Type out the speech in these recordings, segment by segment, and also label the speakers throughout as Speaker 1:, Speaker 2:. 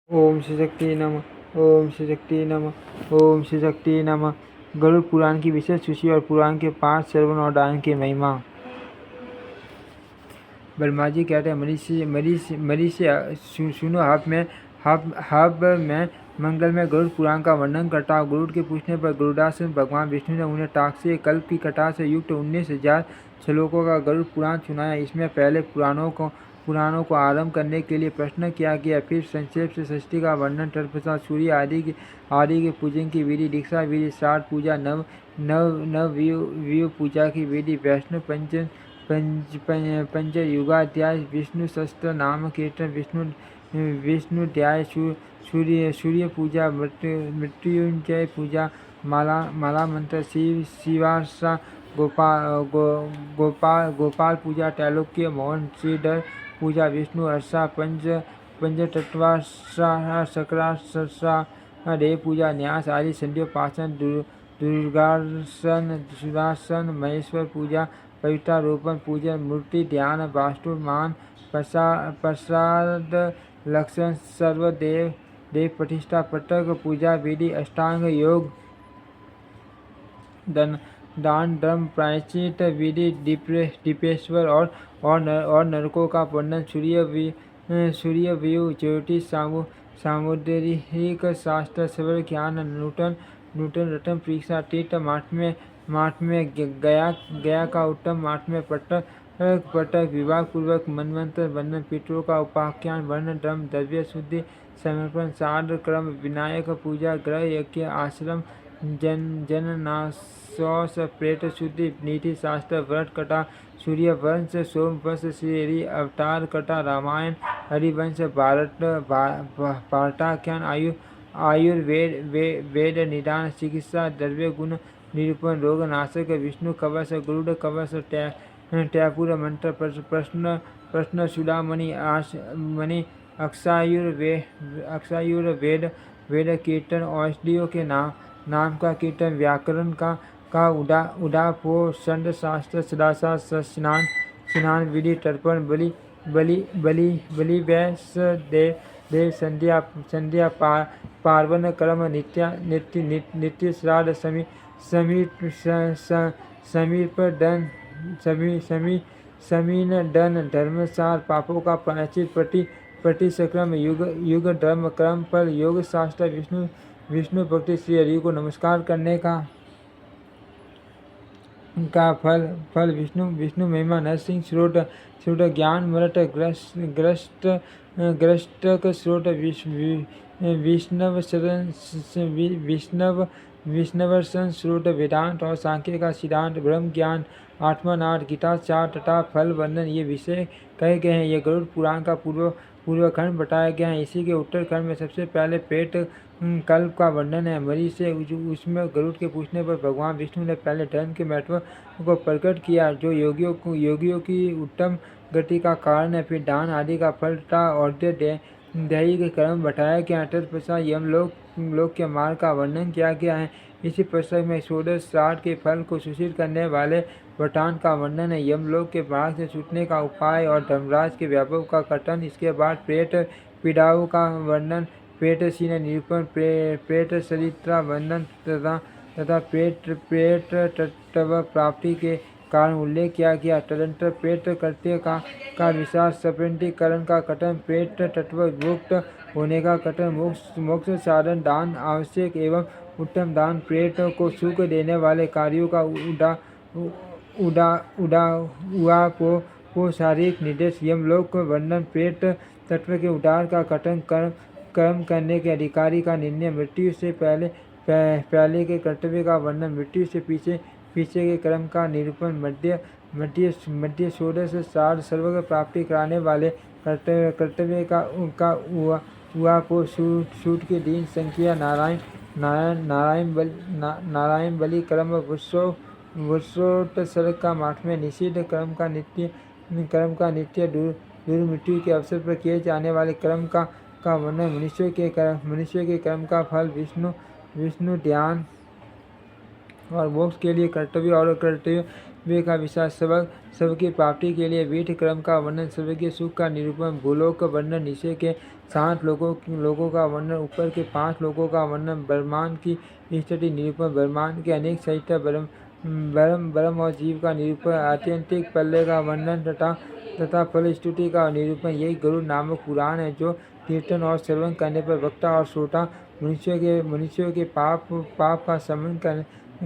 Speaker 1: ओम श्री शक्ति नमः। ओम श्री शक्ति नमः। ओम श्री शक्ति नमः। गरुड़ पुराण की विशेष सूची और पुराण के 5 श्रवण और दान की महिमा। ब्रह्मा जी कहते हैं, मरीषि सुनो, हब में मंगल में गरुड़ पुराण का वर्णन करता हूँ। गरुड़ के पूछने पर गरुड़ास भगवान विष्णु ने उन्हें ताक्षीय कल्प की कथा से युक्त 19,000 श्लोकों का गरुड़ पुराण सुनाया। इसमें पहले पुराणों को आरंभ करने के लिए प्रश्न किया गया, फिर संक्षेप से सृष्टि का वर्णन, तत्पश्चात सूर्य आदि के पूजन की विधि, दीक्षा विधि, श्राद्ध पूजा, नव पूजा की विधि, वैष्णव पंचयुगाध्याय, विष्णु सहस्त्र नाम कीर्तन, विष्णुध्याय, सूर्य पूजा, मृत्युंजय पूजा, माला मंत्र, शिवार्चा, गोपाल पूजा, त्रैलोक्य मोहन, श्रीधर पूजा, विष्णु अर्चा, पंचतत्वार्चा, शक्रार्चा, देव पूजा, न्यास आदि, संध्योपासन, दुर्गासन, सुदर्शन, महेश्वर पूजा, पवित्रारोपण पूजन, मूर्ति ध्यान, वास्तुमान, प्रसाद, लक्षण, सर्वदेव देव प्रतिष्ठा, पटक पूजा विधि, अष्टांग योग, दान धर्म, प्रायश्चित विधि, दीपेश्वर और नरकों का वर्णन, सूर्य व्यू, ज्योतिष, सामुद्रिक शास्त्र, सवर ज्ञान, नूतन रत्न परीक्षा, तीर्थ माठमें, गया का उत्तम माठमें, पटक विवाह पूर्वक मनमंत्र वंदन, पितरों का उपाख्यान, वर्ण धर्म, द्रव्य शुद्धि, समर्पण, श्राद्ध क्रम, विनायक पूजा, ग्रह यज्ञ, आश्रम, जननाशोस, प्रेत शुद्धि, नीति शास्त्र, व्रत कथा, सूर्य वंश, सोमवंश, श्री अवतार कथा, रामायण, हरिवंश, भारताख्यान, वेद निदान, चिकित्सा, द्रव्य गुण निरूपण, रोग नाशक, विष्णु कवच, गरुड़ कवच, टैपुर मंत्र, प्रश्न चूड़ामणि, वेद कीर्तन, औषधियों के नाम का कीर्तन, व्याकरण का उदापो, छंद शास्त्र, सदाचार, स्नान विधि, तर्पण, बलि वैस, देव संध्या, पार्वन कर्म, नित्य श्राद्ध, समीन दन, धर्मसार, पापों का प्रायश्चित, प्रतिसक्रम, युग धर्म, क्रम, फल, योग शास्त्र, विष्णु भक्ति, श्री हरि को नमस्कार करने का फल, विष्णु महिमा, नरसिंह स्रोत, ज्ञान मृत, ग्रस्तक स्रोत, विष्णवर्षण स्रोत, वेदांत और सांख्य का सिद्धांत, ब्रह्म ज्ञान, आत्मनाद, गीता चार तथा फल वर्णन ये विषय कहे गए हैं। यह गरुड़ पुराण का पूर्व खंड बताया गया है। इसी के उत्तर खंड में सबसे पहले पेट कल्प का वर्णन है। मरीज से उसमें गरुड़ के पूछने पर भगवान विष्णु ने पहले धर्म के महत्व को प्रकट किया, जो योगियों की उत्तम गति का कारण है। फिर दान आदि का फल तथा औषधि दही के कर्म बताया गया। तत्पश्चात यमलोक के मार्ग का वर्णन किया गया है। इसी पुस्तक में षोडश श्राद्ध के फल को सूचित करने वाले वरदान का वर्णन है, यमलोक के मार्ग से छूटने का उपाय और धर्मराज के वैभव का कथन। इसके बाद प्रेत पीड़ाओं का वर्णन, प्रेत सीने निरूपण, प्रेत चरित्रा वर्णन तथा प्रेत तत्व प्राप्ति के कारण उल्लेख किया गया। तदंतर प्रेत कृत्य का विचार, सप्रतिकरण का कथन, प्रेत तत्व मुक्त होने का कथन, मोक्ष साधन, दान आवश्यक एवं उत्तम दान, प्रेत को सुख देने वाले कार्यों का शारीरिक निर्देश, यमलोक वर्णन, प्रेत तत्व के उद्धार का कथन, कर्म करने के अधिकारी का निर्णय, मृत्यु से पहले के कर्तव्य का वर्णन, मृत्यु से पीछे के कर्म का निरूपण, मध्य षोडश श्राद्ध, सर्वग प्राप्ति कराने वाले कर्तव्य का उहापो, सूट के दिन, संख्या, नारायण बलि कर्म, वृषोत्सर्ग का माठमें, निषिद्ध कर्म का नित्य दुर्मृत्यु के अवसर पर किए जाने वाले कर्म का वर्णन, मनुष्य के कर्म का फल, विष्णु ध्यान और मोक्ष के लिए कर्तव्य और कर्तव्य वे का विशाल सबक सबकी प्राप्ति के लिए विधि क्रम का वर्णन, सर्वज्ञ सुख का निरूपण, भूलोक का वर्णन, नीचे के 7 लोगों का वर्णन, ऊपर के 5 लोगों का वर्णन, ब्रह्मांड की स्थिति निरूपण, ब्रह्मांड के अनेक साहित्य, ब्रह्म और जीव का निरूपण, आत्यंतिक प्रलय का वर्णन तथा फल स्तुति का निरूपण। यही गरुड़ नामक पुराण है, जो कीर्तन और श्रवण करने पर वक्ता और श्रोता मनुष्यों के पाप का शमन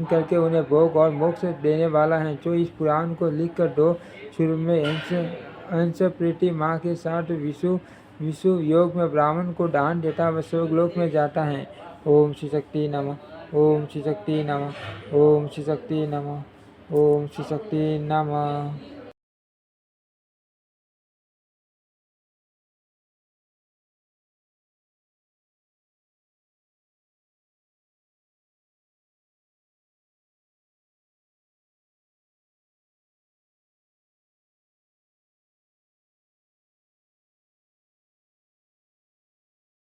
Speaker 1: करके उन्हें भोग और मोक्ष देने वाला है। जो इस पुराण को लिखकर 2 शुरू में अंश प्रीति माँ के साथ विषु योग में ब्राह्मण को दान देता व स्वर्गलोक में जाता है। ओम श्री शक्ति नमः। ओम श्री शक्ति नमः। ओम श्री शक्ति नमः। ओम श्री शक्ति नमः।